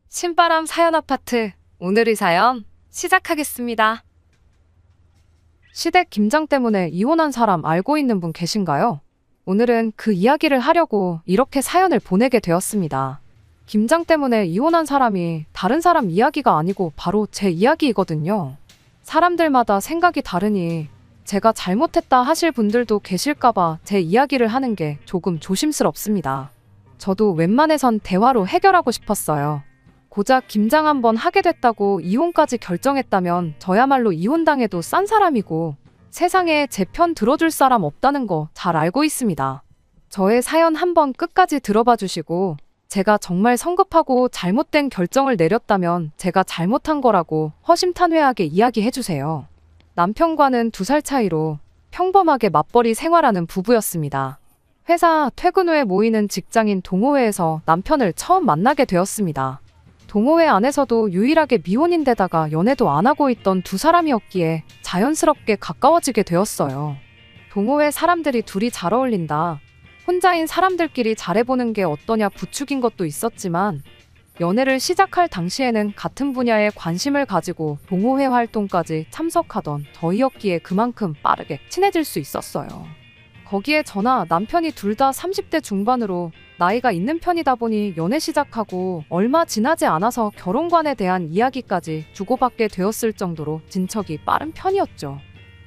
신바람 사연 아파트, 오늘의 사연 시작하겠습니다. 시댁 김장 때문에 이혼한 사람 알고 있는 분 계신가요? 오늘은 그 이야기를 하려고 이렇게 사연을 보내게 되었습니다. 김장 때문에 이혼한 사람이 다른 사람 이야기가 아니고 바로 제 이야기이거든요. 사람들마다 생각이 다르니 제가 잘못했다 하실 분들도 계실까봐 제 이야기를 하는 게 조금 조심스럽습니다. 저도 웬만해선 대화로 해결하고 싶었어요. 고작 김장 한번 하게 됐다고 이혼까지 결정했다면 저야말로 이혼당해도 싼 사람이고 세상에 제 편 들어줄 사람 없다는 거 잘 알고 있습니다. 저의 사연 한번 끝까지 들어봐 주시고 제가 정말 성급하고 잘못된 결정을 내렸다면 제가 잘못한 거라고 허심탄회하게 이야기해 주세요. 남편과는 2살 차이로 평범하게 맞벌이 생활하는 부부였습니다. 회사 퇴근 후에 모이는 직장인 동호회에서 남편을 처음 만나게 되었습니다. 동호회 안에서도 유일하게 미혼인데다가 연애도 안 하고 있던 2사람이었기에 자연스럽게 가까워지게 되었어요. 동호회 사람들이 둘이 잘 어울린다. 혼자인 사람들끼리 잘해보는 게 어떠냐 부추긴 것도 있었지만 연애를 시작할 당시에는 같은 분야에 관심을 가지고 동호회 활동까지 참석하던 저희였기에 그만큼 빠르게 친해질 수 있었어요. 거기에 저나 남편이 둘 다 30대 중반으로 나이가 있는 편이다 보니 연애 시작하고 얼마 지나지 않아서 결혼관에 대한 이야기까지 주고받게 되었을 정도로 진척이 빠른 편이었죠.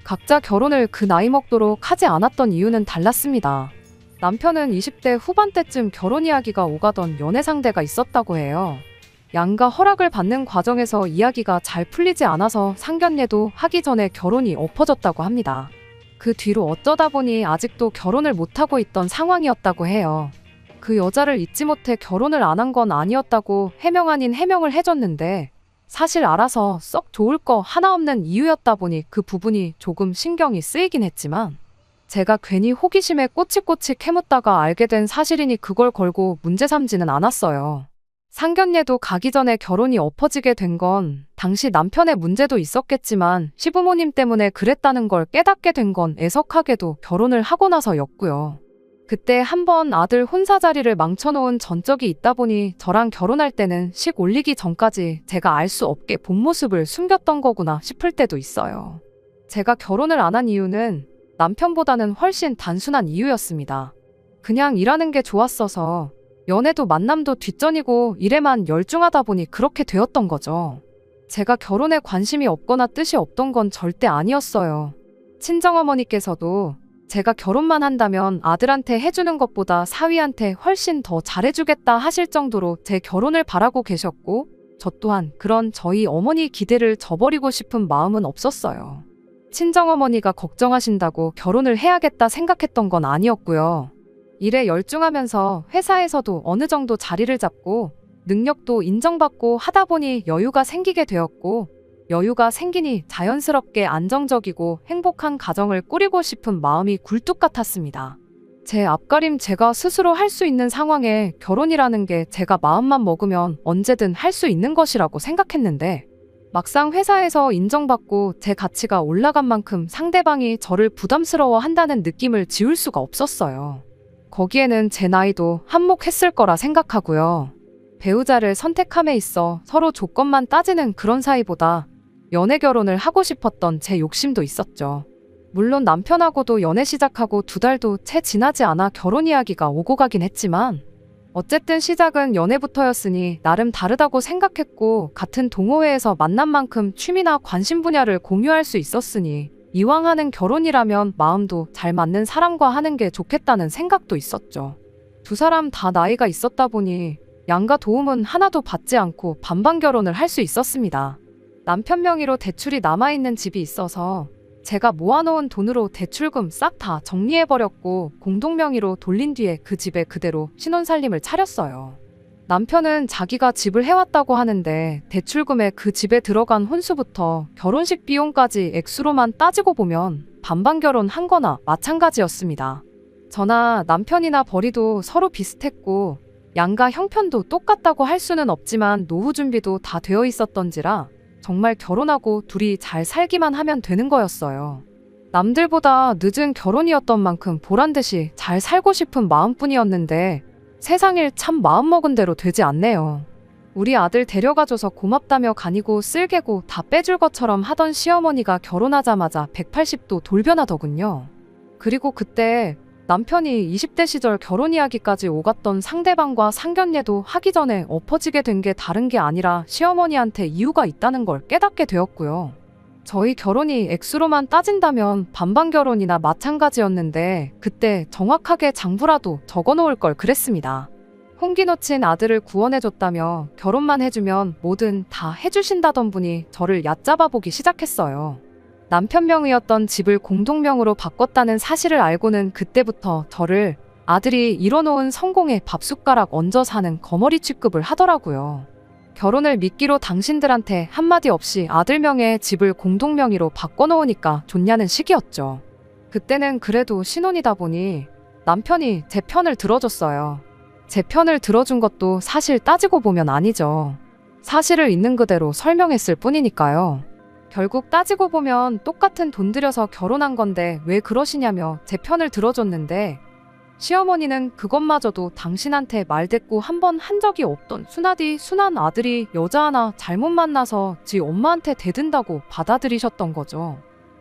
각자 결혼을 그 나이 먹도록 하지 않았던 이유는 달랐습니다. 남편은 20대 후반때쯤 결혼 이야기가 오가던 연애 상대가 있었다고 해요. 양가 허락을 받는 과정에서 이야기가 잘 풀리지 않아서 상견례도 하기 전에 결혼이 엎어졌다고 합니다. 그 뒤로 어쩌다 보니 아직도 결혼을 못하고 있던 상황이었다고 해요. 그 여자를 잊지 못해 결혼을 안 한 건 아니었다고 해명 아닌 해명을 해줬는데 사실 알아서 썩 좋을 거 하나 없는 이유였다 보니 그 부분이 조금 신경이 쓰이긴 했지만 제가 괜히 호기심에 꼬치꼬치 캐묻다가 알게 된 사실이니 그걸 걸고 문제 삼지는 않았어요. 상견례도 가기 전에 결혼이 엎어지게 된 건 당시 남편의 문제도 있었겠지만 시부모님 때문에 그랬다는 걸 깨닫게 된 건 애석하게도 결혼을 하고 나서였고요. 그때 한번 아들 혼사 자리를 망쳐놓은 전적이 있다 보니 저랑 결혼할 때는 식 올리기 전까지 제가 알 수 없게 본 모습을 숨겼던 거구나 싶을 때도 있어요. 제가 결혼을 안 한 이유는 남편보다는 훨씬 단순한 이유였습니다. 그냥 일하는 게 좋았어서 연애도 만남도 뒷전이고 일에만 열중하다 보니 그렇게 되었던 거죠. 제가 결혼에 관심이 없거나 뜻이 없던 건 절대 아니었어요. 친정어머니께서도 제가 결혼만 한다면 아들한테 해주는 것보다 사위한테 훨씬 더 잘해주겠다 하실 정도로 제 결혼을 바라고 계셨고 저 또한 그런 저희 어머니 기대를 저버리고 싶은 마음은 없었어요. 친정어머니가 걱정하신다고 결혼을 해야겠다 생각했던 건 아니었고요. 일에 열중하면서 회사에서도 어느 정도 자리를 잡고 능력도 인정받고 하다 보니 여유가 생기게 되었고 여유가 생기니 자연스럽게 안정적이고 행복한 가정을 꾸리고 싶은 마음이 굴뚝 같았습니다. 제 앞가림 제가 스스로 할 수 있는 상황에 결혼이라는 게 제가 마음만 먹으면 언제든 할 수 있는 것이라고 생각했는데 막상 회사에서 인정받고 제 가치가 올라간 만큼 상대방이 저를 부담스러워 한다는 느낌을 지울 수가 없었어요. 거기에는 제 나이도 한몫했을 거라 생각하고요. 배우자를 선택함에 있어 서로 조건만 따지는 그런 사이보다 연애 결혼을 하고 싶었던 제 욕심도 있었죠. 물론 남편하고도 연애 시작하고 2달도 채 지나지 않아 결혼 이야기가 오고 가긴 했지만 어쨌든 시작은 연애부터였으니 나름 다르다고 생각했고 같은 동호회에서 만난 만큼 취미나 관심 분야를 공유할 수 있었으니 이왕 하는 결혼이라면 마음도 잘 맞는 사람과 하는 게 좋겠다는 생각도 있었죠. 2사람 다 나이가 있었다 보니 양가 도움은 하나도 받지 않고 반반 결혼을 할 수 있었습니다. 남편 명의로 대출이 남아있는 집이 있어서 제가 모아놓은 돈으로 대출금 싹 다 정리해버렸고 공동 명의로 돌린 뒤에 그 집에 그대로 신혼살림을 차렸어요. 남편은 자기가 집을 해왔다고 하는데 대출금에 그 집에 들어간 혼수부터 결혼식 비용까지 액수로만 따지고 보면 반반 결혼한 거나 마찬가지였습니다. 저나 남편이나 벌이도 서로 비슷했고 양가 형편도 똑같다고 할 수는 없지만 노후 준비도 다 되어 있었던지라 정말 결혼하고 둘이 잘 살기만 하면 되는 거였어요. 남들보다 늦은 결혼이었던 만큼 보란듯이 잘 살고 싶은 마음뿐이었는데 세상일 참 마음먹은 대로 되지 않네요. 우리 아들 데려가줘서 고맙다며 간이고 쓸개고 다 빼줄 것처럼 하던 시어머니가 결혼하자마자 180도 돌변하더군요. 그리고 그때 남편이 20대 시절 결혼 이야기까지 오갔던 상대방과 상견례도 하기 전에 엎어지게 된 게 다른 게 아니라 시어머니한테 이유가 있다는 걸 깨닫게 되었고요. 저희 결혼이 액수로만 따진다면 반반 결혼이나 마찬가지였는데 그때 정확하게 장부라도 적어놓을 걸 그랬습니다. 홍기 놓친 아들을 구원해줬다며 결혼만 해주면 뭐든 다 해주신다던 분이 저를 얕잡아보기 시작했어요. 남편 명의였던 집을 공동명으로 바꿨다는 사실을 알고는 그때부터 저를 아들이 이뤄놓은 성공에 밥숟가락 얹어 사는 거머리 취급을 하더라고요. 결혼을 미끼로 당신들한테 한마디 없이 아들 명의의 집을 공동명의로 바꿔놓으니까 좋냐는 식이었죠. 그때는 그래도 신혼이다 보니 남편이 제 편을 들어줬어요. 제 편을 들어준 것도 사실 따지고 보면 아니죠. 사실을 있는 그대로 설명했을 뿐이니까요. 결국 따지고 보면 똑같은 돈 들여서 결혼한 건데 왜 그러시냐며 제 편을 들어줬는데 시어머니는 그것마저도 당신한테 말대꾸 한 번 한 적이 없던 순하디 순한 아들이 여자 하나 잘못 만나서 지 엄마한테 대든다고 받아들이셨던 거죠.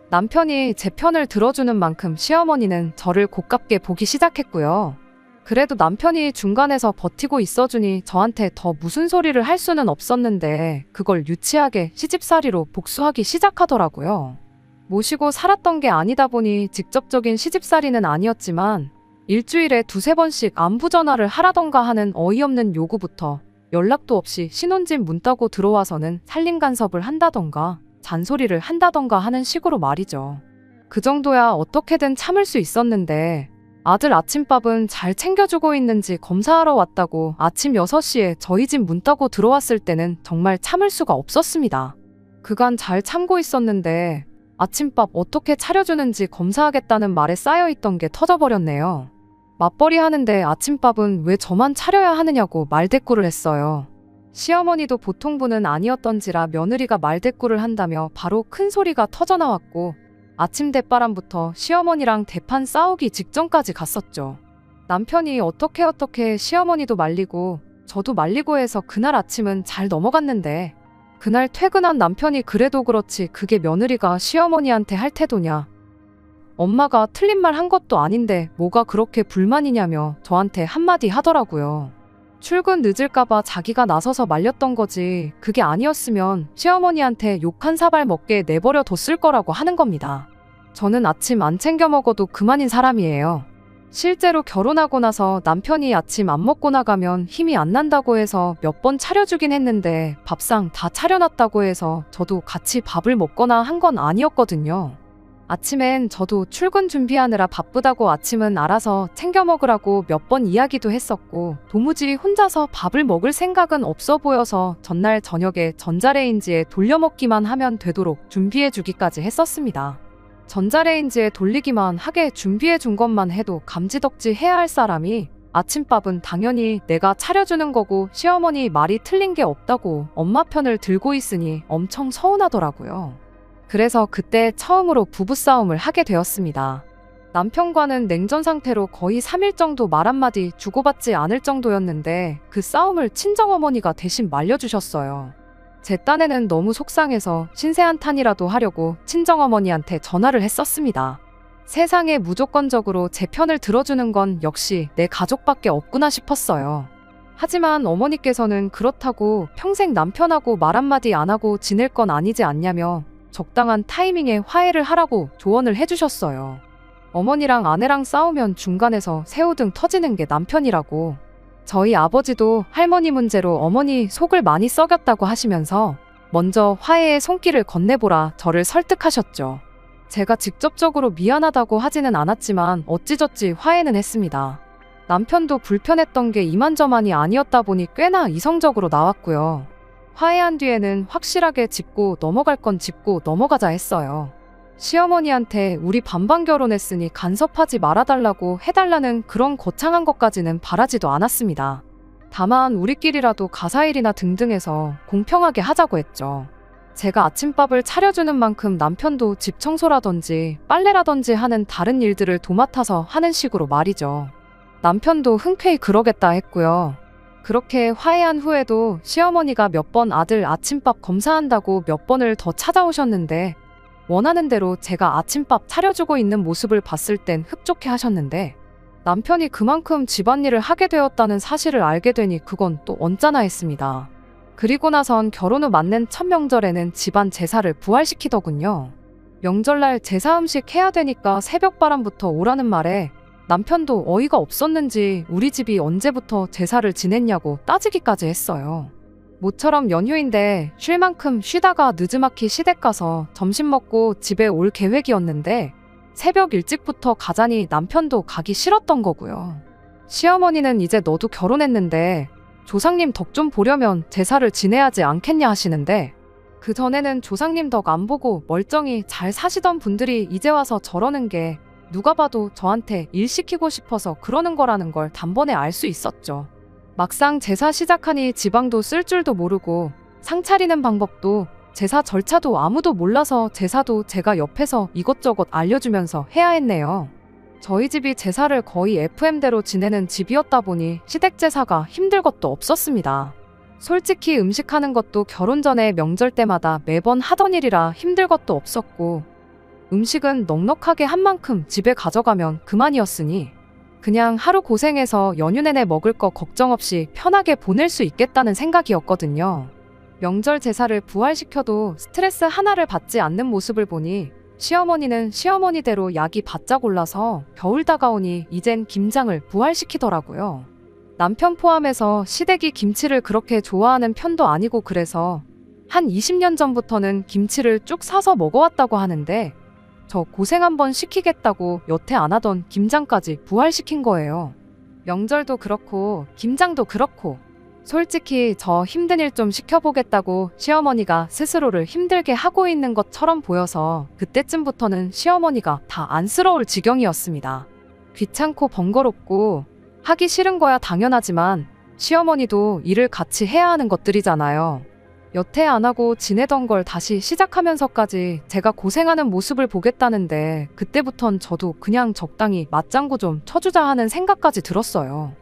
남편이 제 편을 들어주는 만큼 시어머니는 저를 고깝게 보기 시작했고요. 그래도 남편이 중간에서 버티고 있어주니 저한테 더 무슨 소리를 할 수는 없었는데 그걸 유치하게 시집살이로 복수하기 시작하더라고요. 모시고 살았던 게 아니다 보니 직접적인 시집살이는 아니었지만 일주일에 2~3번씩 안부 전화를 하라던가 하는 어이없는 요구부터 연락도 없이 신혼집 문 따고 들어와서는 살림 간섭을 한다던가 잔소리를 한다던가 하는 식으로 말이죠. 그 정도야 어떻게든 참을 수 있었는데 아들 아침밥은 잘 챙겨주고 있는지 검사하러 왔다고 아침 6시에 저희 집 문 따고 들어왔을 때는 정말 참을 수가 없었습니다. 그간 잘 참고 있었는데 아침밥 어떻게 차려주는지 검사하겠다는 말에 쌓여있던 게 터져버렸네요. 맞벌이 하는데 아침밥은 왜 저만 차려야 하느냐고 말대꾸를 했어요. 시어머니도 보통 분은 아니었던지라 며느리가 말대꾸를 한다며 바로 큰 소리가 터져나왔고 아침 대바람부터 시어머니랑 대판 싸우기 직전까지 갔었죠. 남편이 어떻게 시어머니도 말리고 저도 말리고 해서 그날 아침은 잘 넘어갔는데 그날 퇴근한 남편이 그래도 그렇지 그게 며느리가 시어머니한테 할 태도냐. 엄마가 틀린 말 한 것도 아닌데 뭐가 그렇게 불만이냐며 저한테 한마디 하더라고요. 출근 늦을까봐 자기가 나서서 말렸던 거지 그게 아니었으면 시어머니한테 욕 한 사발 먹게 내버려 뒀을 거라고 하는 겁니다. 저는 아침 안 챙겨 먹어도 그만인 사람이에요. 실제로 결혼하고 나서 남편이 아침 안 먹고 나가면 힘이 안 난다고 해서 몇 번 차려주긴 했는데 밥상 다 차려놨다고 해서 저도 같이 밥을 먹거나 한 건 아니었거든요. 아침엔 저도 출근 준비하느라 바쁘다고 아침은 알아서 챙겨 먹으라고 몇 번 이야기도 했었고 도무지 혼자서 밥을 먹을 생각은 없어 보여서 전날 저녁에 전자레인지에 돌려먹기만 하면 되도록 준비해주기까지 했었습니다. 전자레인지에 돌리기만 하게 준비해준 것만 해도 감지덕지 해야 할 사람이 아침밥은 당연히 내가 차려주는 거고 시어머니 말이 틀린 게 없다고 엄마 편을 들고 있으니 엄청 서운하더라고요. 그래서 그때 처음으로 부부싸움을 하게 되었습니다. 남편과는 냉전 상태로 거의 3일 정도 말 한마디 주고받지 않을 정도였는데 그 싸움을 친정어머니가 대신 말려주셨어요. 제 딴에는 너무 속상해서 신세 한탄이라도 하려고 친정어머니한테 전화를 했었습니다. 세상에 무조건적으로 제 편을 들어주는 건 역시 내 가족밖에 없구나 싶었어요. 하지만 어머니께서는 그렇다고 평생 남편하고 말 한마디 안 하고 지낼 건 아니지 않냐며 적당한 타이밍에 화해를 하라고 조언을 해주셨어요. 어머니랑 아내랑 싸우면 중간에서 새우등 터지는 게 남편이라고. 저희 아버지도 할머니 문제로 어머니 속을 많이 썩였다고 하시면서 먼저 화해의 손길을 건네보라 저를 설득하셨죠. 제가 직접적으로 미안하다고 하지는 않았지만 어찌저찌 화해는 했습니다. 남편도 불편했던 게 이만저만이 아니었다 보니 꽤나 이성적으로 나왔고요. 화해한 뒤에는 확실하게 짚고 넘어갈 건 짚고 넘어가자 했어요. 시어머니한테 우리 반반 결혼했으니 간섭하지 말아달라고 해달라는 그런 거창한 것까지는 바라지도 않았습니다. 다만 우리끼리라도 가사일이나 등등해서 공평하게 하자고 했죠. 제가 아침밥을 차려주는 만큼 남편도 집 청소라든지 빨래라든지 하는 다른 일들을 도맡아서 하는 식으로 말이죠. 남편도 흔쾌히 그러겠다 했고요. 그렇게 화해한 후에도 시어머니가 몇 번 아들 아침밥 검사한다고 몇 번을 더 찾아오셨는데 원하는 대로 제가 아침밥 차려주고 있는 모습을 봤을 땐 흡족해 하셨는데 남편이 그만큼 집안일을 하게 되었다는 사실을 알게 되니 그건 또 언짢아 했습니다. 그리고 나선 결혼 후 맞는 첫 명절에는 집안 제사를 부활시키더군요. 명절날 제사 음식 해야 되니까 새벽바람부터 오라는 말에 남편도 어이가 없었는지 우리 집이 언제부터 제사를 지냈냐고 따지기까지 했어요. 모처럼 연휴인데 쉴 만큼 쉬다가 느즈마키 시댁 가서 점심 먹고 집에 올 계획이었는데 새벽 일찍부터 가자니 남편도 가기 싫었던 거고요. 시어머니는 이제 너도 결혼했는데 조상님 덕 좀 보려면 제사를 지내야지 않겠냐 하시는데 그전에는 조상님 덕 안 보고 멀쩡히 잘 사시던 분들이 이제 와서 저러는 게 누가 봐도 저한테 일 시키고 싶어서 그러는 거라는 걸 단번에 알 수 있었죠. 막상 제사 시작하니 지방도 쓸 줄도 모르고 상 차리는 방법도 제사 절차도 아무도 몰라서 제사도 제가 옆에서 이것저것 알려주면서 해야 했네요. 저희 집이 제사를 거의 FM대로 지내는 집이었다 보니 시댁 제사가 힘들 것도 없었습니다. 솔직히 음식하는 것도 결혼 전에 명절 때마다 매번 하던 일이라 힘들 것도 없었고 음식은 넉넉하게 한 만큼 집에 가져가면 그만이었으니 그냥 하루 고생해서 연휴 내내 먹을 거 걱정 없이 편하게 보낼 수 있겠다는 생각이었거든요. 명절 제사를 부활시켜도 스트레스 하나를 받지 않는 모습을 보니 시어머니는 시어머니대로 약이 바짝 올라서 겨울 다가오니 이젠 김장을 부활시키더라고요. 남편 포함해서 시댁이 김치를 그렇게 좋아하는 편도 아니고 그래서 한 20년 전부터는 김치를 쭉 사서 먹어왔다고 하는데 저 고생 한번 시키겠다고 여태 안 하던 김장까지 부활시킨 거예요. 명절도 그렇고 김장도 그렇고 솔직히 저 힘든 일 좀 시켜보겠다고 시어머니가 스스로를 힘들게 하고 있는 것처럼 보여서 그때쯤부터는 시어머니가 다 안쓰러울 지경이었습니다. 귀찮고 번거롭고 하기 싫은 거야 당연하지만 시어머니도 일을 같이 해야 하는 것들이잖아요. 여태 안 하고 지내던 걸 다시 시작하면서까지 제가 고생하는 모습을 보겠다는데 그때부턴 저도 그냥 적당히 맞장구 좀 쳐주자 하는 생각까지 들었어요.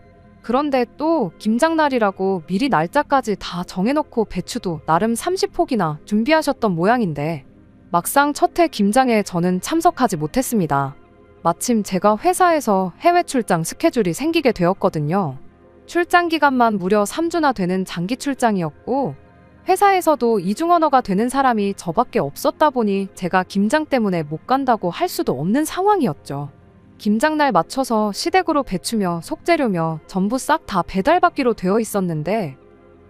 그런데 또 김장날이라고 미리 날짜까지 다 정해놓고 배추도 나름 30포기나 준비하셨던 모양인데 막상 첫 해 김장에 저는 참석하지 못했습니다. 마침 제가 회사에서 해외 출장 스케줄이 생기게 되었거든요. 출장 기간만 무려 3주나 되는 장기 출장이었고 회사에서도 이중 언어가 되는 사람이 저밖에 없었다 보니 제가 김장 때문에 못 간다고 할 수도 없는 상황이었죠. 김장날 맞춰서 시댁으로 배추며 속재료며 전부 싹 다 배달받기로 되어 있었는데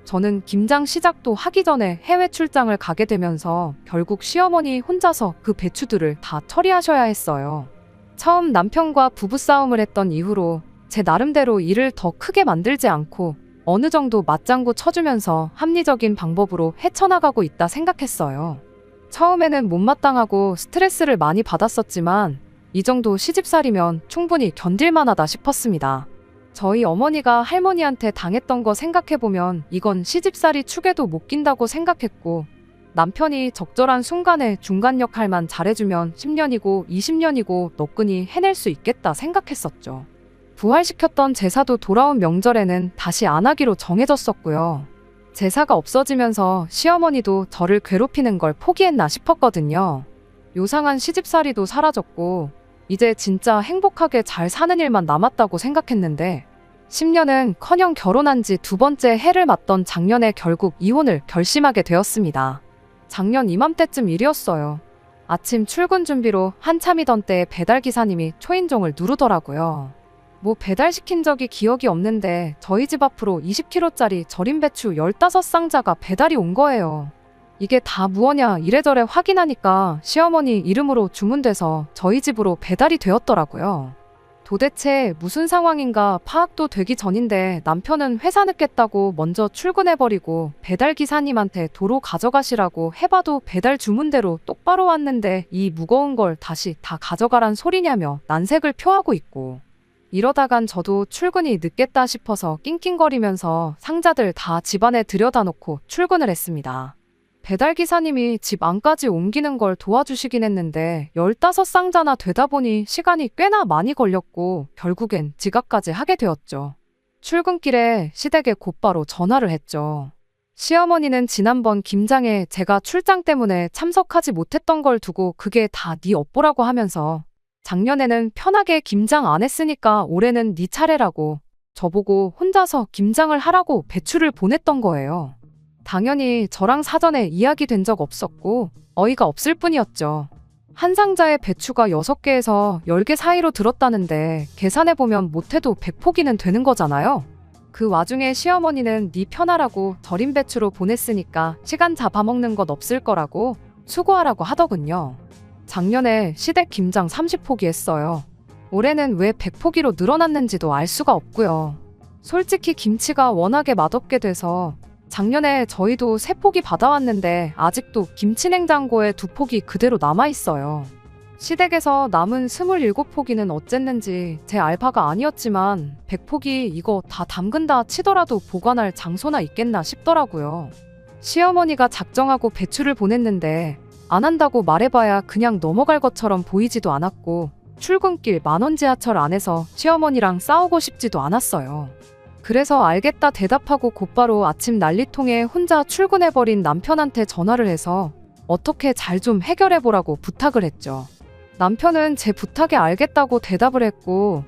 저는 김장 시작도 하기 전에 해외 출장을 가게 되면서 결국 시어머니 혼자서 그 배추들을 다 처리하셔야 했어요. 처음 남편과 부부싸움을 했던 이후로 제 나름대로 일을 더 크게 만들지 않고 어느 정도 맞장구 쳐주면서 합리적인 방법으로 헤쳐나가고 있다 생각했어요. 처음에는 못마땅하고 스트레스를 많이 받았었지만 이 정도 시집살이면 충분히 견딜만하다 싶었습니다. 저희 어머니가 할머니한테 당했던 거 생각해보면 이건 시집살이 축에도 못 낀다고 생각했고 남편이 적절한 순간에 중간 역할만 잘해주면 10년이고 20년이고 너끈히 해낼 수 있겠다 생각했었죠. 부활시켰던 제사도 돌아온 명절에는 다시 안 하기로 정해졌었고요. 제사가 없어지면서 시어머니도 저를 괴롭히는 걸 포기했나 싶었거든요. 요상한 시집살이도 사라졌고 이제 진짜 행복하게 잘 사는 일만 남았다고 생각했는데 10년은커녕 결혼한 지 2번째 해를 맞던 작년에 결국 이혼을 결심하게 되었습니다. 작년 이맘때쯤 일이었어요. 아침 출근 준비로 한참이던 때에 배달기사님이 초인종을 누르더라고요. 뭐 배달시킨 적이 기억이 없는데 저희 집 앞으로 20kg짜리 절임 배추 15상자가 배달이 온 거예요. 이게 다 무엇냐 이래저래 확인하니까 시어머니 이름으로 주문돼서 저희 집으로 배달이 되었더라고요. 도대체 무슨 상황인가 파악도 되기 전인데 남편은 회사 늦겠다고 먼저 출근해버리고 배달기사님한테 도로 가져가시라고 해봐도 배달 주문대로 똑바로 왔는데 이 무거운 걸 다시 다 가져가란 소리냐며 난색을 표하고 있고 이러다간 저도 출근이 늦겠다 싶어서 낑낑거리면서 상자들 다 집안에 들여다 놓고 출근을 했습니다. 배달기사님이 집 안까지 옮기는 걸 도와주시긴 했는데 15상자나 되다 보니 시간이 꽤나 많이 걸렸고 결국엔 지각까지 하게 되었죠. 출근길에 시댁에 곧바로 전화를 했죠. 시어머니는 지난번 김장에 제가 출장 때문에 참석하지 못했던 걸 두고 그게 다 네 업보라고 하면서 작년에는 편하게 김장 안 했으니까 올해는 네 차례라고 저보고 혼자서 김장을 하라고 배추를 보냈던 거예요. 당연히 저랑 사전에 이야기된 적 없었고 어이가 없을 뿐이었죠. 한 상자에 배추가 6개에서 10개 사이로 들었다는데 계산해보면 못해도 100포기는 되는 거잖아요. 그 와중에 시어머니는 네 편하라고 절임 배추로 보냈으니까 시간 잡아먹는 것 없을 거라고 수고하라고 하더군요. 작년에 시댁 김장 30포기 했어요. 올해는 왜 100포기로 늘어났는지도 알 수가 없고요. 솔직히 김치가 워낙에 맛없게 돼서 작년에 저희도 3포기 받아왔는데 아직도 김치냉장고에 2포기 그대로 남아있어요. 시댁에서 남은 27포기는 어쨌는지 제 알바가 아니었지만 100포기 이거 다 담근다 치더라도 보관할 장소나 있겠나 싶더라고요. 시어머니가 작정하고 배추를 보냈는데 안 한다고 말해봐야 그냥 넘어갈 것처럼 보이지도 않았고 출근길 만원 지하철 안에서 시어머니랑 싸우고 싶지도 않았어요. 그래서 알겠다 대답하고 곧바로 아침 난리통에 혼자 출근해버린 남편한테 전화를 해서 어떻게 잘 좀 해결해보라고 부탁을 했죠. 남편은 제 부탁에 알겠다고 대답을 했고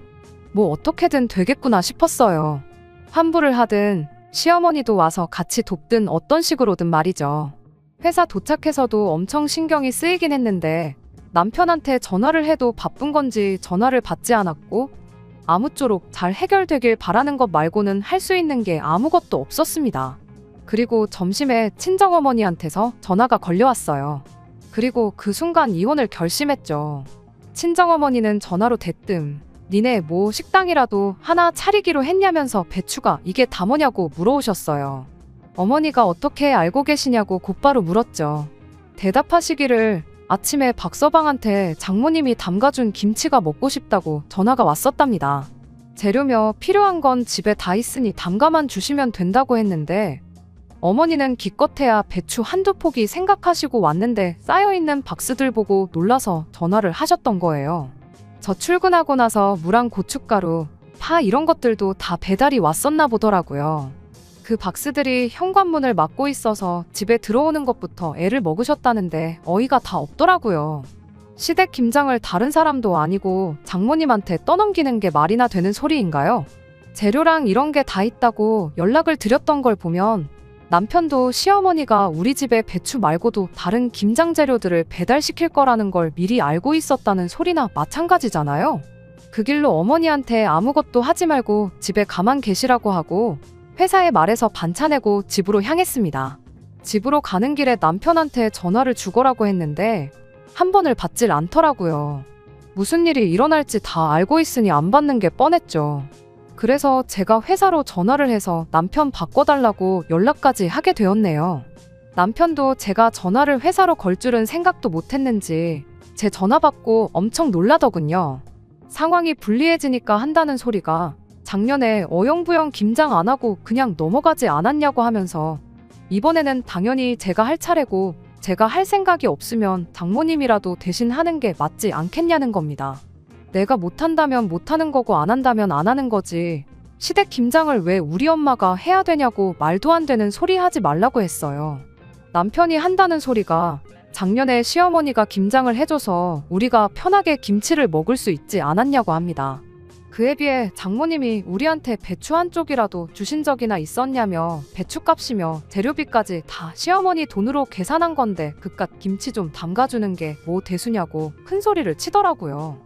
뭐 어떻게든 되겠구나 싶었어요. 환불을 하든 시어머니도 와서 같이 돕든 어떤 식으로든 말이죠. 회사 도착해서도 엄청 신경이 쓰이긴 했는데 남편한테 전화를 해도 바쁜 건지 전화를 받지 않았고 아무쪼록 잘 해결되길 바라는 것 말고는 할 수 있는 게 아무것도 없었습니다. 그리고 점심에 친정어머니한테서 전화가 걸려왔어요. 그리고 그 순간 이혼을 결심했죠. 친정어머니는 전화로 대뜸 니네 뭐 식당이라도 하나 차리기로 했냐면서 배추가 이게 다 뭐냐고 물어오셨어요. 어머니가 어떻게 알고 계시냐고 곧바로 물었죠. 대답하시기를 아침에 박서방한테 장모님이 담가준 김치가 먹고 싶다고 전화가 왔었답니다. 재료며 필요한 건 집에 다 있으니 담가만 주시면 된다고 했는데 어머니는 기껏해야 배추 한두 포기 생각하시고 왔는데 쌓여있는 박스들 보고 놀라서 전화를 하셨던 거예요. 저 출근하고 나서 무랑 고춧가루, 파 이런 것들도 다 배달이 왔었나 보더라고요. 그 박스들이 현관문을 막고 있어서 집에 들어오는 것부터 애를 먹으셨다는데 어이가 다 없더라고요. 시댁 김장을 다른 사람도 아니고 장모님한테 떠넘기는 게 말이나 되는 소리인가요? 재료랑 이런 게 다 있다고 연락을 드렸던 걸 보면 남편도 시어머니가 우리 집에 배추 말고도 다른 김장 재료들을 배달시킬 거라는 걸 미리 알고 있었다는 소리나 마찬가지잖아요. 그 길로 어머니한테 아무것도 하지 말고 집에 가만 계시라고 하고 회사에 말해서 반차 내고 집으로 향했습니다. 집으로 가는 길에 남편한테 전화를 주거라고 했는데 한 번을 받질 않더라고요. 무슨 일이 일어날지 다 알고 있으니 안 받는 게 뻔했죠. 그래서 제가 회사로 전화를 해서 남편 바꿔달라고 연락까지 하게 되었네요. 남편도 제가 전화를 회사로 걸 줄은 생각도 못했는지 제 전화 받고 엄청 놀라더군요. 상황이 불리해지니까 한다는 소리가 작년에 어영부영 김장 안 하고 그냥 넘어가지 않았냐고 하면서 이번에는 당연히 제가 할 차례고 제가 할 생각이 없으면 장모님이라도 대신 하는 게 맞지 않겠냐는 겁니다. 내가 못한다면 못하는 거고 안 한다면 안 하는 거지. 시댁 김장을 왜 우리 엄마가 해야 되냐고 말도 안 되는 소리 하지 말라고 했어요. 남편이 한다는 소리가 작년에 시어머니가 김장을 해줘서 우리가 편하게 김치를 먹을 수 있지 않았냐고 합니다. 그에 비해 장모님이 우리한테 배추 한 쪽이라도 주신 적이나 있었냐며 배추값이며 재료비까지 다 시어머니 돈으로 계산한 건데 그깟 김치 좀 담가주는 게 뭐 대수냐고 큰 소리를 치더라고요.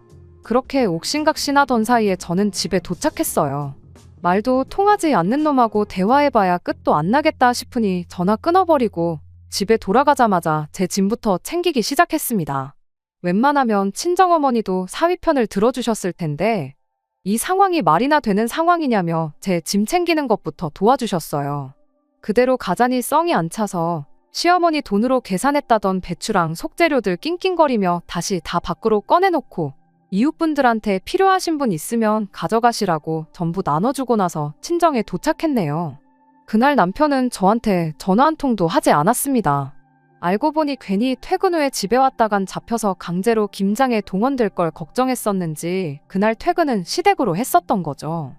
그렇게 옥신각신하던 사이에 저는 집에 도착했어요. 말도 통하지 않는 놈하고 대화해봐야 끝도 안 나겠다 싶으니 전화 끊어버리고 집에 돌아가자마자 제 짐부터 챙기기 시작했습니다. 웬만하면 친정어머니도 사위 편을 들어주셨을 텐데 이 상황이 말이나 되는 상황이냐며 제 짐 챙기는 것부터 도와주셨어요. 그대로 가자니 썽이 안 차서 시어머니 돈으로 계산했다던 배추랑 속재료들 낑낑거리며 다시 다 밖으로 꺼내놓고 이웃분들한테 필요하신 분 있으면 가져가시라고 전부 나눠주고 나서 친정에 도착했네요. 그날 남편은 저한테 전화 한 통도 하지 않았습니다. 알고 보니 괜히 퇴근 후에 집에 왔다간 잡혀서 강제로 김장에 동원될 걸 걱정했었는지 그날 퇴근은 시댁으로 했었던 거죠.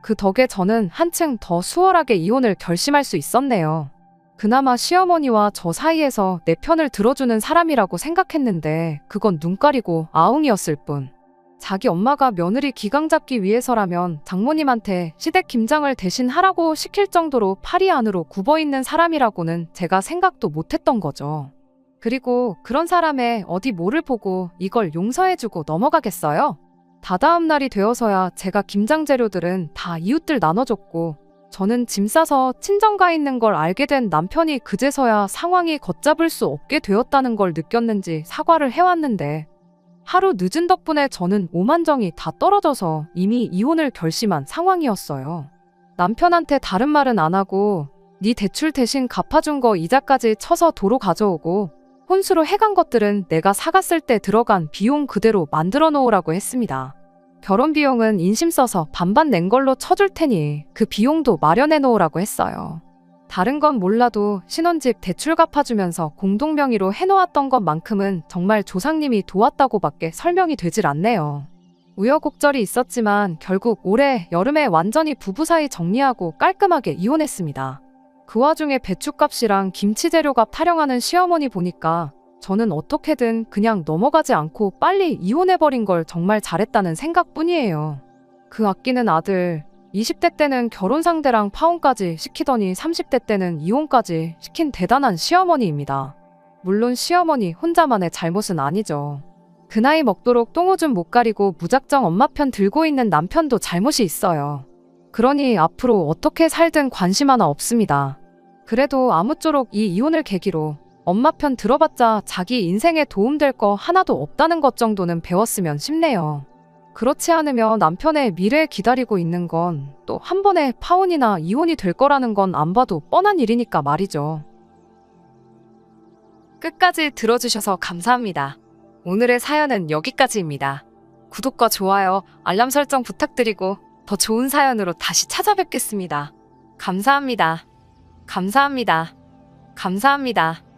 그 덕에 저는 한층 더 수월하게 이혼을 결심할 수 있었네요. 그나마 시어머니와 저 사이에서 내 편을 들어주는 사람이라고 생각했는데 그건 눈 가리고 아웅이었을 뿐. 자기 엄마가 며느리 기강 잡기 위해서라면 장모님한테 시댁 김장을 대신 하라고 시킬 정도로 팔이 안으로 굽어있는 사람이라고는 제가 생각도 못했던 거죠. 그리고 그런 사람의 어디 뭐를 보고 이걸 용서해주고 넘어가겠어요? 다다음 날이 되어서야 제가 김장 재료들은 다 이웃들 나눠줬고 저는 짐 싸서 친정 가 있는 걸 알게 된 남편이 그제서야 상황이 걷잡을 수 없게 되었다는 걸 느꼈는지 사과를 해왔는데 하루 늦은 덕분에 저는 오만정이 다 떨어져서 이미 이혼을 결심한 상황이었어요. 남편한테 다른 말은 안 하고 네 대출 대신 갚아준 거 이자까지 쳐서 도로 가져오고 혼수로 해간 것들은 내가 사갔을 때 들어간 비용 그대로 만들어 놓으라고 했습니다. 결혼 비용은 인심 써서 반반 낸 걸로 쳐줄 테니 그 비용도 마련해 놓으라고 했어요. 다른 건 몰라도 신혼집 대출 갚아주면서 공동명의로 해놓았던 것만큼은 정말 조상님이 도왔다고밖에 설명이 되질 않네요. 우여곡절이 있었지만 결국 올해 여름에 완전히 부부 사이 정리하고 깔끔하게 이혼했습니다. 그 와중에 배추값이랑 김치 재료값 타령하는 시어머니 보니까 저는 어떻게든 그냥 넘어가지 않고 빨리 이혼해버린 걸 정말 잘했다는 생각뿐이에요. 그 아끼는 아들, 20대 때는 결혼 상대랑 파혼까지 시키더니 30대 때는 이혼까지 시킨 대단한 시어머니입니다. 물론 시어머니 혼자만의 잘못은 아니죠. 그 나이 먹도록 똥오줌 못 가리고 무작정 엄마 편 들고 있는 남편도 잘못이 있어요. 그러니 앞으로 어떻게 살든 관심 하나 없습니다. 그래도 아무쪼록 이 이혼을 계기로 엄마 편 들어봤자 자기 인생에 도움될 거 하나도 없다는 것 정도는 배웠으면 싶네요. 그렇지 않으면 남편의 미래 기다리고 있는 건 또 한 번에 파혼이나 이혼이 될 거라는 건 안 봐도 뻔한 일이니까 말이죠. 끝까지 들어주셔서 감사합니다. 오늘의 사연은 여기까지입니다. 구독과 좋아요, 알람 설정 부탁드리고 더 좋은 사연으로 다시 찾아뵙겠습니다. 감사합니다. 감사합니다. 감사합니다.